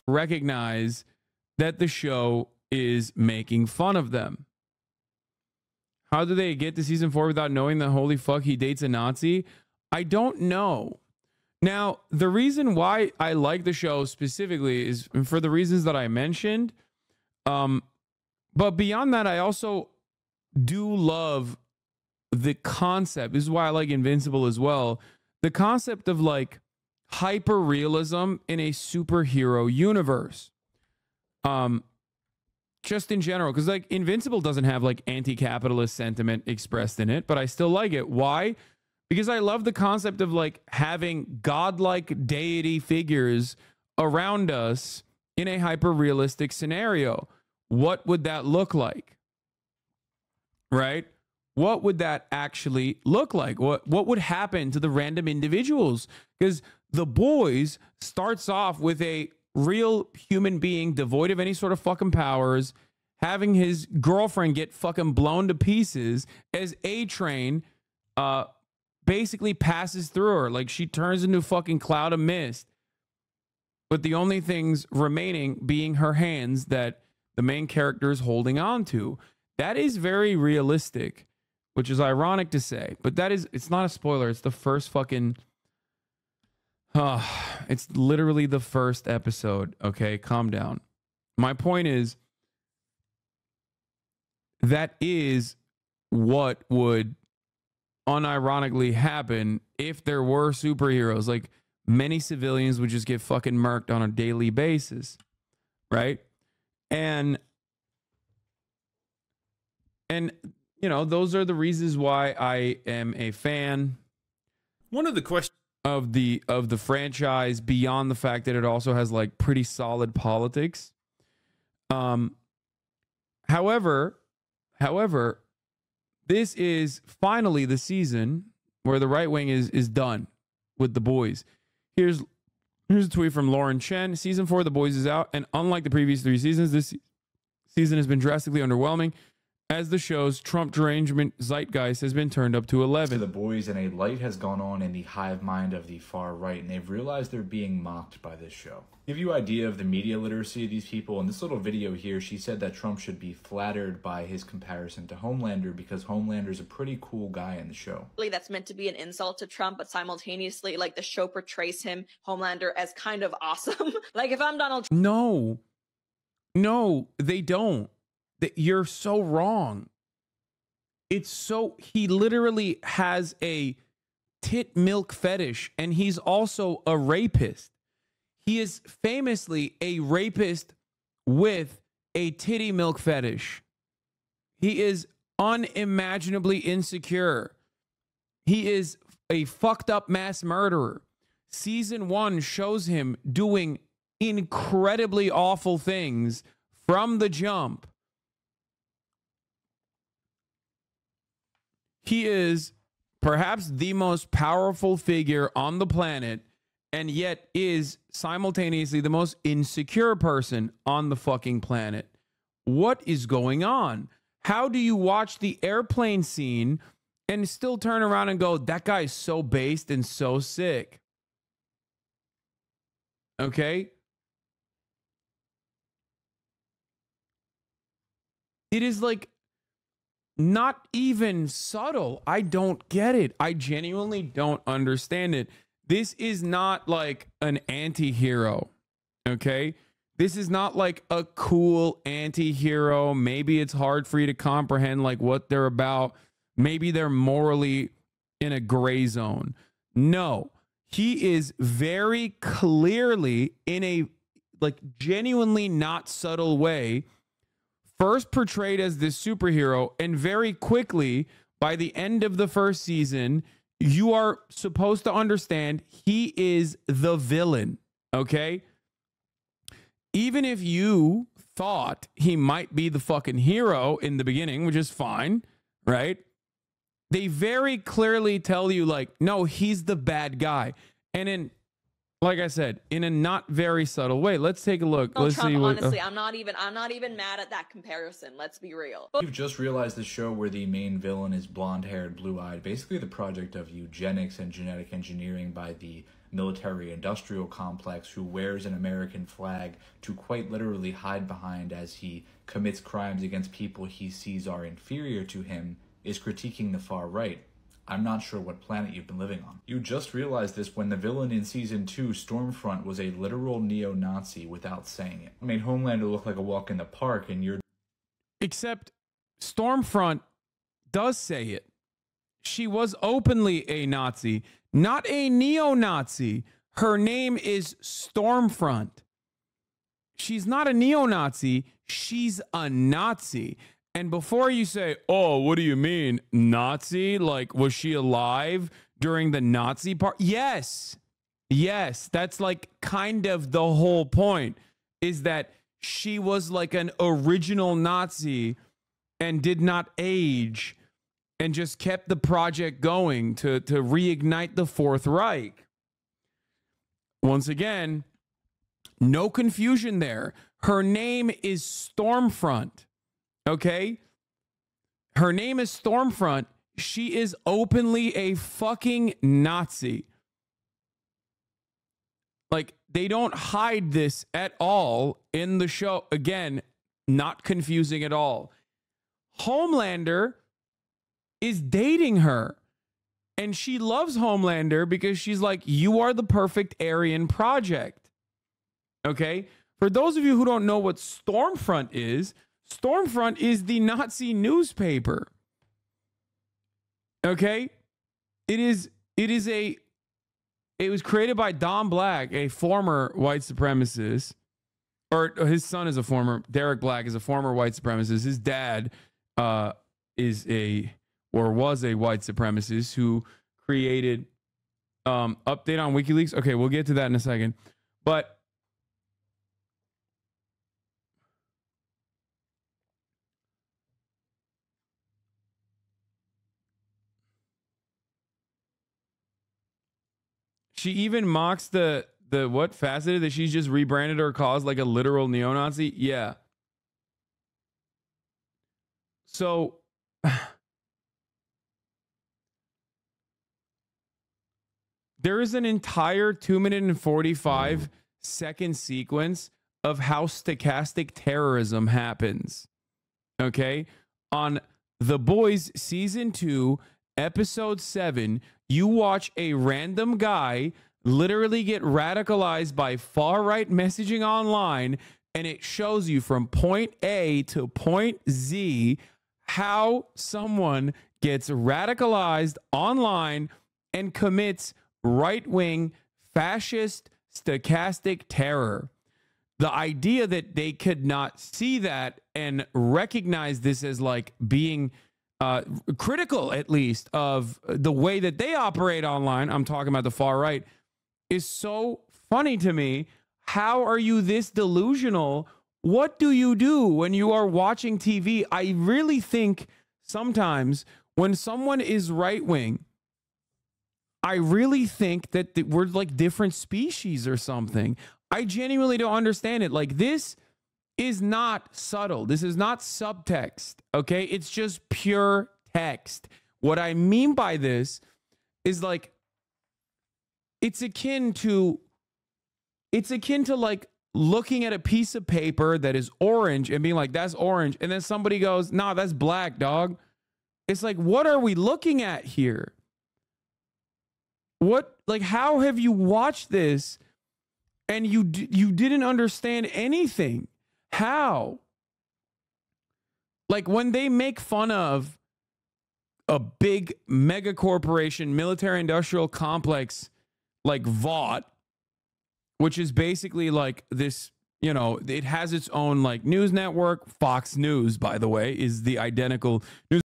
recognize that the show is making fun of them. How do they get to season 4 without knowing that holy fuck he dates a Nazi? I don't know. Now, the reason why I like the show specifically is for the reasons that I mentioned. But beyond that, I also do love the concept. This is why I like Invincible as well. The concept of like hyper realism in a superhero universe. Just in general, because like Invincible doesn't have like anti-capitalist sentiment expressed in it, but I still like it. Why? Because I love the concept of like having godlike deity figures around us in a hyper realistic scenario. What would that look like? Right? What would that actually look like? What would happen to the random individuals? Because The Boys starts off with a real human being devoid of any sort of fucking powers, having his girlfriend get fucking blown to pieces as A-Train basically passes through her. Like she turns into a fucking cloud of mist, but the only things remaining being her hands that the main character is holding on to. That is very realistic, which is ironic to say, but that is, it's not a spoiler. It's the first fucking, it's literally the first episode. Okay, calm down. My point is, that is what would unironically happen if there were superheroes. Like many civilians would just get fucking murked on a daily basis, right? And you know, those are the reasons why I am a fan. One of the questions of the franchise, beyond the fact that it also has like pretty solid politics. However, this is finally the season where the right wing is done with The Boys. Here's a tweet from Lauren Chen. Season 4 of The Boys is out, and unlike the previous 3 seasons, this season has been drastically underwhelming, as the show's Trump derangement zeitgeist has been turned up to 11. To The Boys, and a light has gone on in the hive mind of the far right, and they've realized they're being mocked by this show. Give you an idea of the media literacy of these people. In this little video here, she said that Trump should be flattered by his comparison to Homelander because Homelander's a pretty cool guy in the show. That's meant to be an insult to Trump, but simultaneously, like, the show portrays him, Homelander, as kind of awesome. Like, if I'm Donald Trump. No, they don't. You're so wrong. It's so, he literally has a tit milk fetish, and he's also a rapist. He is famously a rapist with a titty milk fetish. He is unimaginably insecure. He is a fucked up mass murderer. Season 1 shows him doing incredibly awful things from the jump. He is perhaps the most powerful figure on the planet, and yet is simultaneously the most insecure person on the fucking planet. What is going on? How do you watch the airplane scene and still turn around and go, that guy's so based and so sick? Okay? It is like not even subtle. I don't get it. I genuinely don't understand it. This is not like an anti-hero, okay? This is not like a cool anti-hero. Maybe it's hard for you to comprehend like what they're about. Maybe they're morally in a gray zone. No, he is very clearly in a like genuinely not subtle way first portrayed as this superhero, and very quickly, by the end of the first season, you are supposed to understand he is the villain, okay? Even if you thought he might be the fucking hero in the beginning, which is fine, right? They very clearly tell you, like, no, he's the bad guy. And in, like I said, in a not very subtle way. Let's take a look. Let's Trump, see what, honestly, I'm not even mad at that comparison. Let's be real. You've just realized the show where the main villain is blonde-haired, blue-eyed, basically the project of eugenics and genetic engineering by the military-industrial complex who wears an American flag to quite literally hide behind as he commits crimes against people he sees are inferior to him, is critiquing the far right. I'm not sure what planet you've been living on. You just realized this when the villain in Season 2, Stormfront, was a literal neo-Nazi without saying it. I made Homelander look like a walk in the park, and you're... Except Stormfront does say it. She was openly a Nazi, not a neo-Nazi. Her name is Stormfront. She's not a neo-Nazi. She's a Nazi. And before you say, oh, what do you mean, Nazi? Like, was she alive during the Nazi part? Yes. Yes. That's like kind of the whole point, is that she was like an original Nazi and did not age and just kept the project going to reignite the Fourth Reich. Once again, no confusion there. Her name is Stormfront. Okay? Her name is Stormfront. She is openly a fucking Nazi. Like, they don't hide this at all in the show. Again, not confusing at all. Homelander is dating her. And she loves Homelander because she's like, you are the perfect Aryan project. Okay? For those of you who don't know what Stormfront is the Nazi newspaper. Okay? It was created by Don Black, a former white supremacist, or his son is a former, Derek Black is a former white supremacist. His dad was a white supremacist who created update on WikiLeaks. Okay, we'll get to that in a second. But she even mocks the what faceted that she's just rebranded her cause like a literal neo-Nazi. Yeah. So there is an entire 2-minute and 45-second sequence of how stochastic terrorism happens. Okay? On The Boys Season 2, Episode 7, you watch a random guy literally get radicalized by far-right messaging online, and it shows you from point A to point Z how someone gets radicalized online and commits right-wing fascist stochastic terror. The idea that they could not see that and recognize this as like being critical, at least, of the way that they operate online, I'm talking about the far right, is so funny to me. How are you this delusional? What do you do when you are watching TV? I really think sometimes when someone is right-wing, I really think that we're like different species or something. I genuinely don't understand it. Like, this is not subtle. This is not subtext, okay? It's just pure text. What I mean by this is like, it's akin to like looking at a piece of paper that is orange and being like, that's orange. And then somebody goes, nah, that's black, dog. It's like, what are we looking at here? What, like, how have you watched this and you didn't understand anything? How? Like, when they make fun of a big mega corporation, military industrial complex like Vought, which is basically like this, you know, it has its own like news network. Fox News, by the way, is the identical news